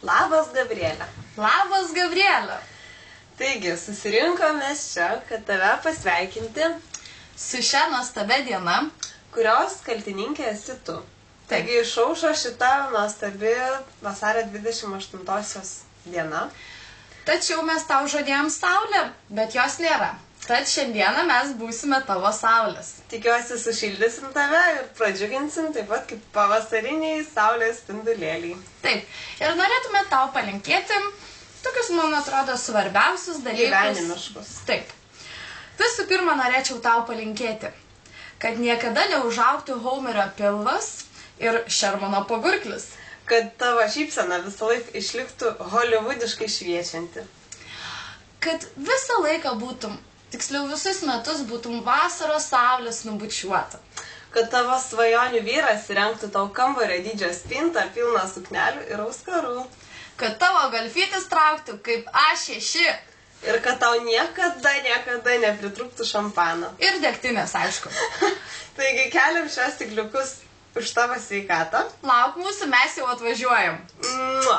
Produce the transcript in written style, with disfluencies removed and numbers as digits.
Labas, Gabrielė. Labas, Gabrielė. Taigi, susirinkome čia, kad tave pasveikinti su šia nuostabia diena, kurios kaltininkė esi tu. Taigi, išaušo šita nuostabi vasario 28-osios diena. Tačiau mes tau žadėjom saulę, bet jos nėra. Tad šiandieną mes būsime tavo saulės. Tikiuosi, sušildysim tave ir pradžiuginsim taip pat kaip pavasariniai saulės spindulėliai. Taip, ir norėtume tau palinkėti tokius, man atrodo, svarbiausius dalykus. Gyvenimiškus. Taip. Visų pirma, norėčiau tau palinkėti, kad niekada neužaugtų Homerio pilvas ir Šermano pagurklis. Kad tavo šypsena visą laiką išliktų holivudiškai šviečianti. Kad visą laiką būtum, tiksliau visus metus būtum vasaros saulės nubučiuota. Kad tavo svajonių vyras įrengtų tau kambario dydžio spintą pilną suknelių ir auskarų. Kad tavo galfytis trauktų kaip A6. Ir kad tau niekada nepritrūktų šampano. Ir degtinės, aišku. Taigi keliam šios stikliukus už tavo sveikatą. Lauk mūsų, mes jau atvažiuojam. Mua.